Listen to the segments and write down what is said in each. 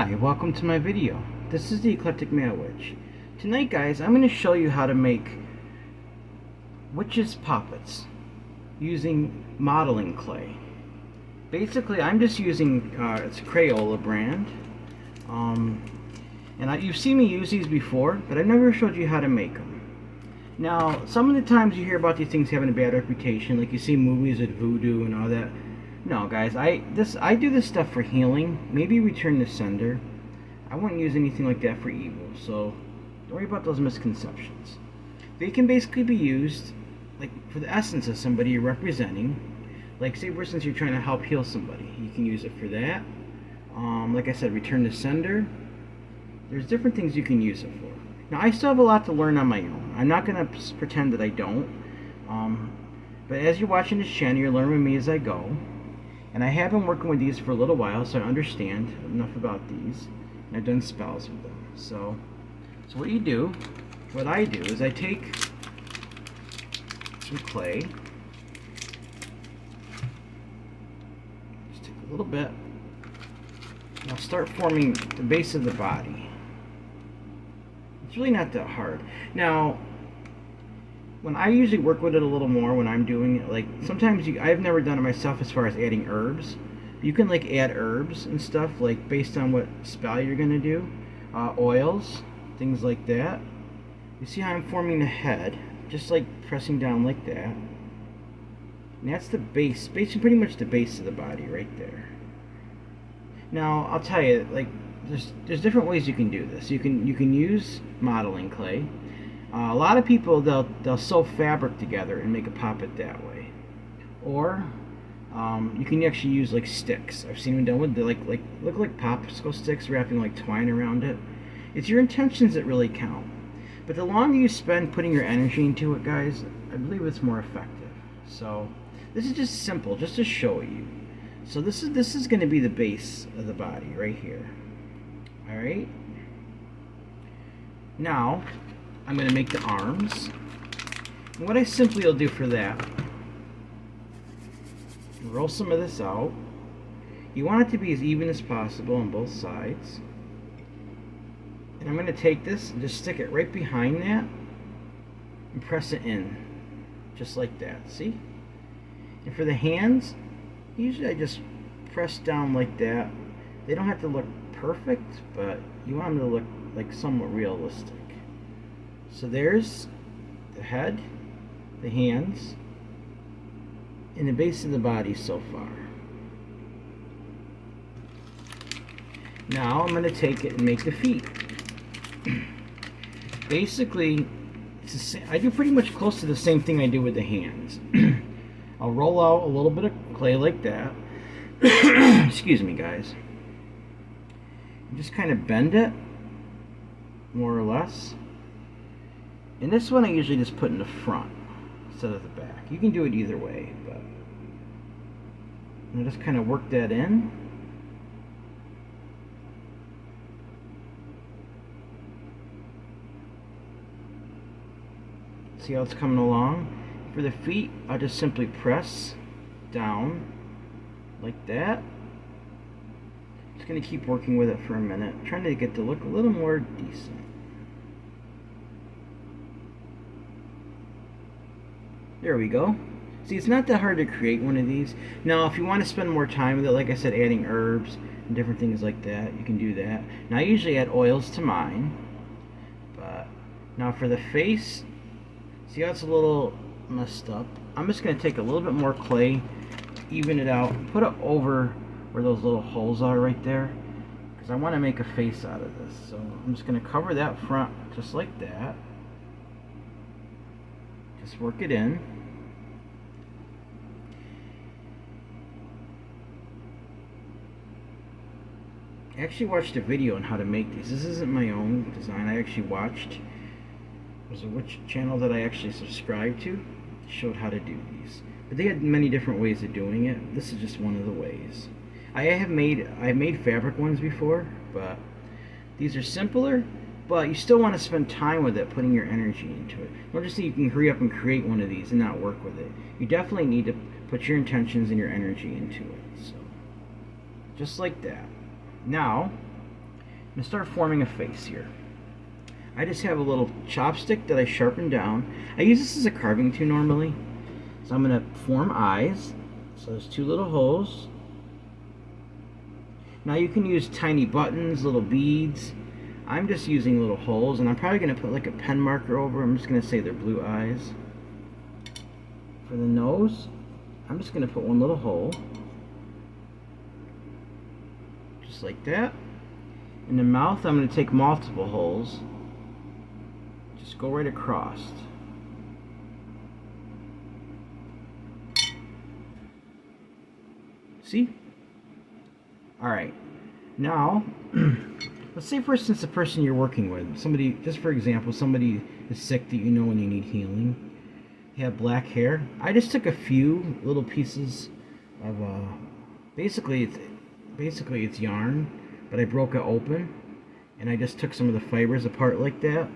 Hi, welcome to my video. This is the Eclectic Male Witch. Tonight, guys, I'm going to show you how to make witches' poppets using modeling clay. Basically, I'm just using, it's a Crayola brand. You've seen me use these before, but I've never showed you how to make them. Now, some of the times you hear about these things having a bad reputation, like you see movies with voodoo and all that. No, guys, I do this stuff for healing. Maybe return the sender. I wouldn't use anything like that for evil, so don't worry about those misconceptions. They can basically be used like for the essence of somebody you're representing. Like, say for instance you're trying to help heal somebody, you can use it for that. Like I said, return the sender. There's different things you can use it for. Now, I still have a lot to learn on my own. I'm not going to pretend that I don't. But as you're watching this channel, you're learning with me as I go. And I have been working with these for a little while, so I understand enough about these. And I've done spells with them. So what I do is I take some clay. Just take a little bit. And I'll start forming the base of the body. It's really not that hard. Now, when I usually work with it a little more when I'm doing it, like sometimes I've never done it myself as far as adding herbs. You can like add herbs and stuff like based on what spell you're gonna do, oils, things like that. You see how I'm forming the head, just like pressing down like that. And that's the base, basically pretty much the base of the body right there. Now I'll tell you, like there's different ways you can do this. You can use modeling clay. A lot of people, they'll sew fabric together and make a poppet that way, or you can actually use like sticks. I've seen them done with look like popsicle sticks, wrapping like twine around it. It's your intentions that really count. But the longer you spend putting your energy into it, guys, I believe it's more effective. So this is just simple, just to show you. So this is going to be the base of the body right here. All right. Now I'm going to make the arms. And what I simply will do for that, roll some of this out. You want it to be as even as possible on both sides. And I'm going to take this and just stick it right behind that and press it in, just like that. See? And for the hands, usually I just press down like that. They don't have to look perfect, but you want them to look like somewhat realistic. So there's the head, the hands, and the base of the body so far. Now I'm going to take it and make the feet. Basically, I do pretty much close to the same thing I do with the hands. I'll roll out a little bit of clay like that. Excuse me, guys. And just kind of bend it, more or less. And this one I usually just put in the front instead of the back. You can do it either way, but I just kind of work that in. See how it's coming along? For the feet, I'll just simply press down like that. Just going to keep working with it for a minute, trying to get to look a little more decent. There we go. See, it's not that hard to create one of these. Now, if you want to spend more time with it, like I said, adding herbs and different things like that, you can do that. Now, I usually add oils to mine. But now for the face, see how it's a little messed up? I'm just going to take a little bit more clay, even it out, put it over where those little holes are right there, because I want to make a face out of this. So I'm just going to cover that front just like that. Just work it in. I actually watched a video on how to make these. This isn't my own design. I actually watched, there's a witch channel that I actually subscribed to, showed how to do these. But they had many different ways of doing it. This is just one of the ways. I've made fabric ones before, but these are simpler, but you still want to spend time with it, putting your energy into it. Don't just think you can hurry up and create one of these and not work with it. You definitely need to put your intentions and your energy into it. So, just like that. Now, I'm going to start forming a face here. I just have a little chopstick that I sharpen down. I use this as a carving tool normally. So I'm going to form eyes. So there's 2 little holes. Now you can use tiny buttons, little beads. I'm just using little holes, and I'm probably going to put like a pen marker over. I'm just going to say they're blue eyes. For the nose, I'm just going to put 1 little hole. Just like that. In the mouth, I'm going to take multiple holes. Just go right across. See? Alright. Now, let's say for instance the person you're working with, somebody, just for example, somebody is sick that you know and you need healing. They have black hair. I just took a few little pieces of, basically it's yarn, but I broke it open, and I just took some of the fibers apart like that.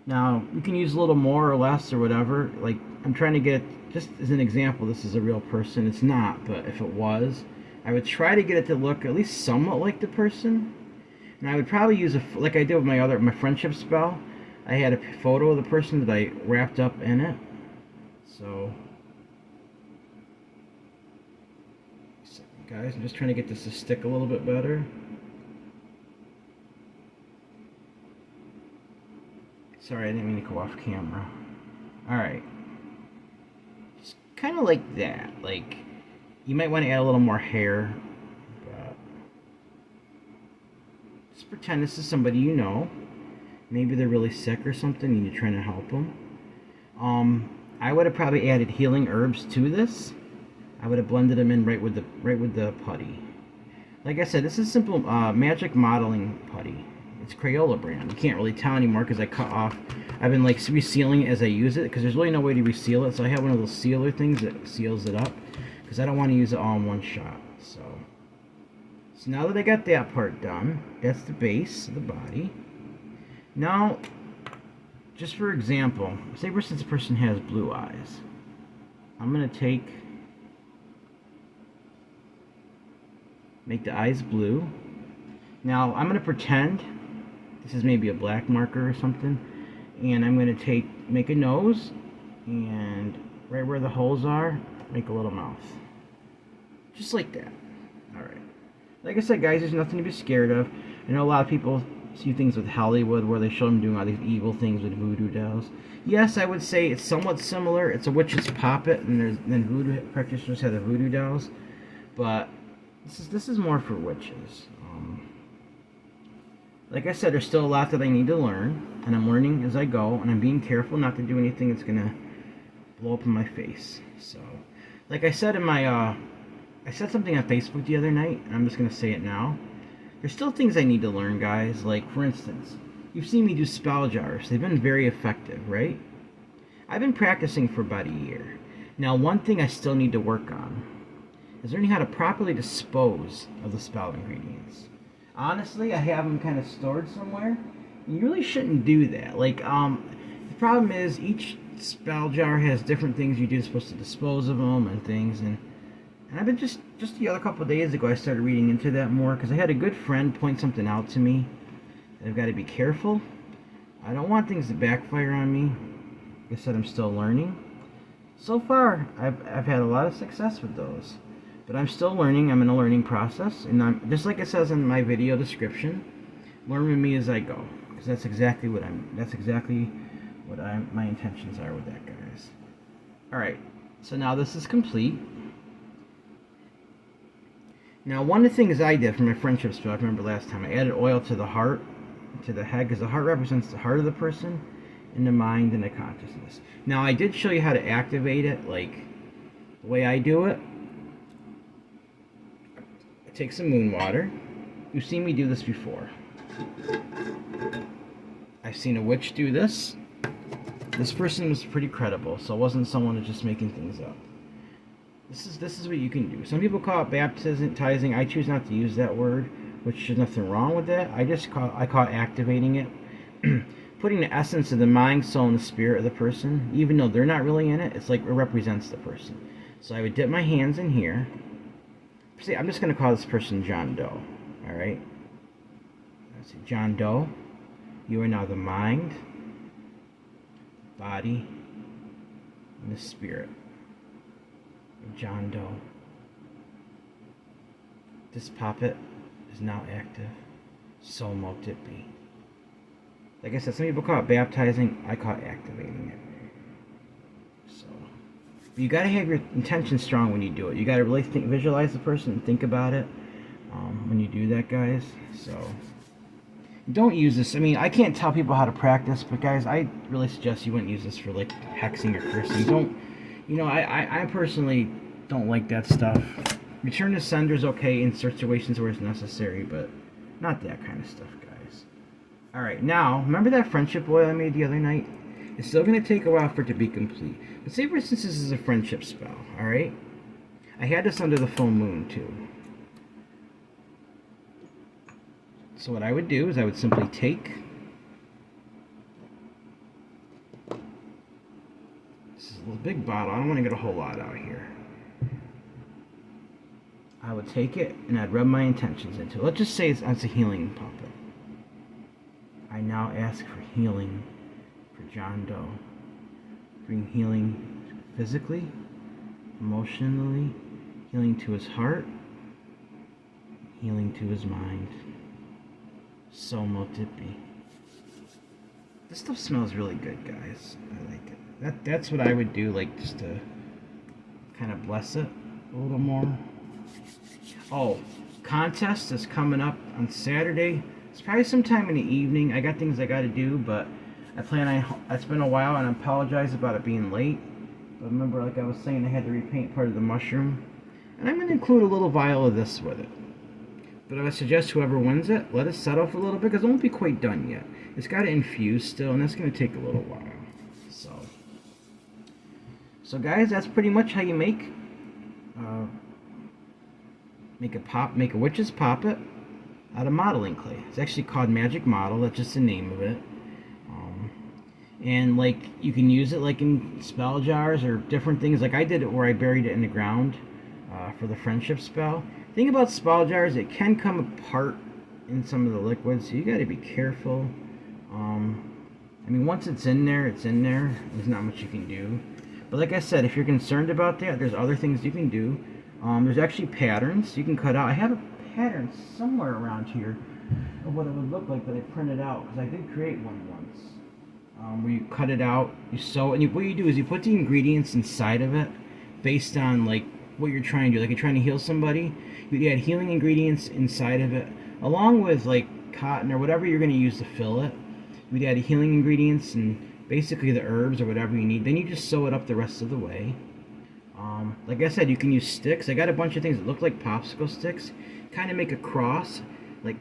Now, you can use a little more or less or whatever. Like, I'm trying to get, just as an example, this is a real person. It's not, but if it was, I would try to get it to look at least somewhat like the person. And I would probably use like I did with my friendship spell. I had a photo of the person that I wrapped up in it. So, guys, I'm just trying to get this to stick a little bit better. Sorry, I didn't mean to go off camera. Alright. Just kind of like that. Like, you might want to add a little more hair. But just pretend this is somebody you know. Maybe they're really sick or something and you're trying to help them. I would have probably added healing herbs to this. I would have blended them in right with the putty. Like I said, this is simple magic modeling putty. It's Crayola brand. You can't really tell anymore because I cut off. I've been like resealing it as I use it because there's really no way to reseal it. So I have one of those sealer things that seals it up because I don't want to use it all in one shot. So now that I got that part done, that's the base of the body. Now, just for example, say for instance a person has blue eyes. I'm going to make the eyes blue. Now, I'm going to pretend this is maybe a black marker or something, and I'm going to make a nose, and right where the holes are, make a little mouth. Just like that. Alright. Like I said, guys, there's nothing to be scared of. I know a lot of people see things with Hollywood where they show them doing all these evil things with voodoo dolls. Yes, I would say it's somewhat similar. It's a witch's Poppet, and then voodoo practitioners have the voodoo dolls. But this is more for witches. Like I said, there's still a lot that I need to learn, and I'm learning as I go, and I'm being careful not to do anything that's gonna blow up in my face. So, like I said in my, I said something on Facebook the other night, and I'm just gonna say it now. There's still things I need to learn, guys. Like, for instance, you've seen me do spell jars. They've been very effective, right? I've been practicing for about a year. Now, one thing I still need to work on is learning how to properly dispose of the spell ingredients. Honestly, I have them kind of stored somewhere. You really shouldn't do that. Like, the problem is each spell jar has different things you're supposed to dispose of them and things. And I've been just the other couple of days ago, I started reading into that more because I had a good friend point something out to me. That I've got to be careful. I don't want things to backfire on me. Like I said, I'm still learning. So far, I've had a lot of success with those. But I'm still learning. I'm in a learning process, and I'm just like it says in my video description. Learn with me as I go, because that's exactly what my intentions are with that, guys. All right. So now this is complete. Now, one of the things I did for my friendship spell, I remember last time, I added oil to the heart, to the head, because the heart represents the heart of the person, and the mind, and the consciousness. Now, I did show you how to activate it, like the way I do it. Take some moon water. You've seen me do this before. I've seen a witch do this. This person was pretty credible, so it wasn't someone who's just making things up. This is what you can do. Some people call it baptizing. I choose not to use that word, which there's nothing wrong with that. I call it activating it. Putting the essence of the mind, soul, and the spirit of the person, even though they're not really in it, it's like it represents the person. So I would dip my hands in here. See, I'm just going to call this person John Doe, alright? let's see, John Doe, you are now the mind, body, and the spirit of John Doe. This Poppet is now active. So mote it be. Like I said, some people call it baptizing. I call it activating it. So, you got to have your intention strong when you do it. You got to really visualize the person and think about it when you do that, guys. So, don't use this. I mean, I can't tell people how to practice, but guys, I really suggest you wouldn't use this for like hexing or cursing. Don't, I personally don't like that stuff. Return to sender is okay in situations where it's necessary, but not that kind of stuff, guys. Alright, now, remember that friendship oil I made the other night? It's still going to take a while for it to be complete. But say, for instance, this is a friendship spell, alright? I had this under the full moon, too. So what I would do is I would simply take... This is a little big bottle. I don't want to get a whole lot out here. I would take it and I'd rub my intentions into it. Let's just say it's a healing puppet. I now ask for healing for John Doe. Bring healing physically, emotionally, healing to his heart, healing to his mind. So mote it be. This stuff smells really good, guys. I like it. That's what I would do, like, just to kind of bless it a little more. Oh, contest is coming up on Saturday. It's probably sometime in the evening. I got things I got to do, but I plan on. It's been a while, and I apologize about it being late. But remember, like I was saying, I had to repaint part of the mushroom, and I'm going to include a little vial of this with it. But I would suggest whoever wins it, let it settle for a little bit, because it won't be quite done yet. It's got to infuse still, and that's going to take a little while. So guys, that's pretty much how you make a witch's poppet out of modeling clay. It's actually called Magic Model. That's just the name of it. And like you can use it like in spell jars or different things. Like I did it where I buried it in the ground for the friendship spell. The thing about spell jars, it can come apart in some of the liquids, so you got to be careful. I mean, once it's in there, it's in there. There's not much you can do. But like I said, if you're concerned about that, there's other things you can do. There's actually patterns you can cut out. I have a pattern somewhere around here of what it would look like that I printed out, because I did create one once. Where you cut it out, you sew it, and what you do is you put the ingredients inside of it based on like what you're trying to do. Like you're trying to heal somebody, you add healing ingredients inside of it, along with like cotton or whatever you're going to use to fill it. You'd add healing ingredients and basically the herbs or whatever you need. Then you just sew it up the rest of the way. Like I said, you can use sticks. I got a bunch of things that look like popsicle sticks. Kind of make a cross, like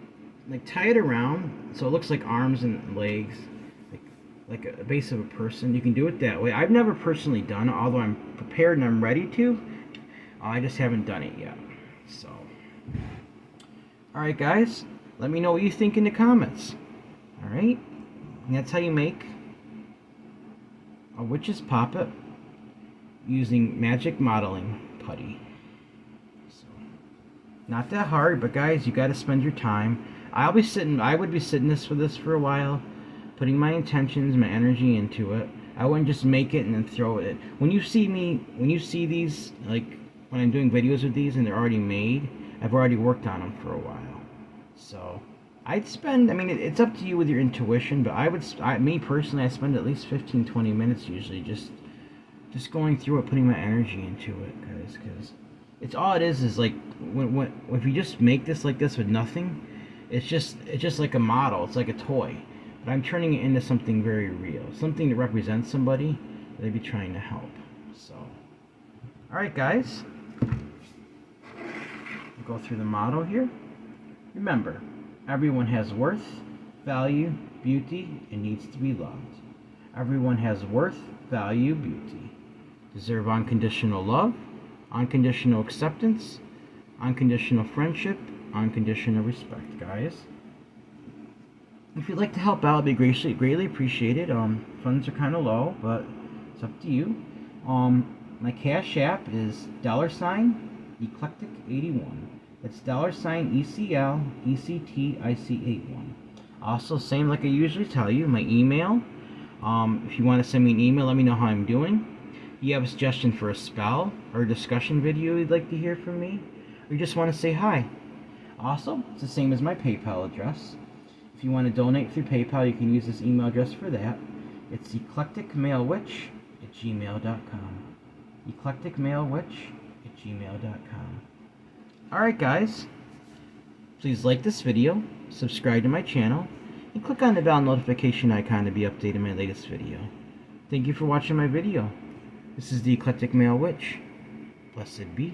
tie it around so it looks like arms and legs, like a base of a person. You can do it that way. I've never personally done it, although I'm prepared and I'm ready to. I just haven't done it yet. So, all right, guys, let me know what you think in the comments. All right, and that's how you make a witch's poppet using magic modeling putty. So, not that hard, but guys, you got to spend your time. I would be sitting with this for a while, putting my intentions, my energy into it. I wouldn't just make it and then throw it. When you see these, like when I'm doing videos with these and they're already made, I've already worked on them for a while. So I'd spend, I mean, it's up to you with your intuition, but me personally, I spend at least 15-20 minutes usually just going through it, putting my energy into it, guys, because it's all it is like if you just make this like this with nothing, it's just like a model. It's like a toy, but I'm turning it into something very real, something that represents somebody that I'd be trying to help. So, all right, guys, we'll go through the motto here. Remember, everyone has worth, value, beauty, and needs to be loved. Everyone has worth, value, beauty. Deserve unconditional love, unconditional acceptance, unconditional friendship, unconditional respect, guys. If you'd like to help out, it'd be greatly appreciated. Funds are kind of low, but it's up to you. My Cash App is $Eclectic81. That's $ECLECTIC81. Also, same like I usually tell you, my email. If you want to send me an email, let me know how I'm doing. You have a suggestion for a spell or a discussion video you'd like to hear from me, or you just want to say hi. Also, it's the same as my PayPal address. If you want to donate through PayPal, you can use this email address for that. It's eclecticmailwitch@gmail.com. eclecticmailwitch@gmail.com. Alright guys, please like this video, subscribe to my channel, and click on the bell notification icon to be updated on my latest video. Thank you for watching my video. This is the Eclectic Male Witch. Blessed be.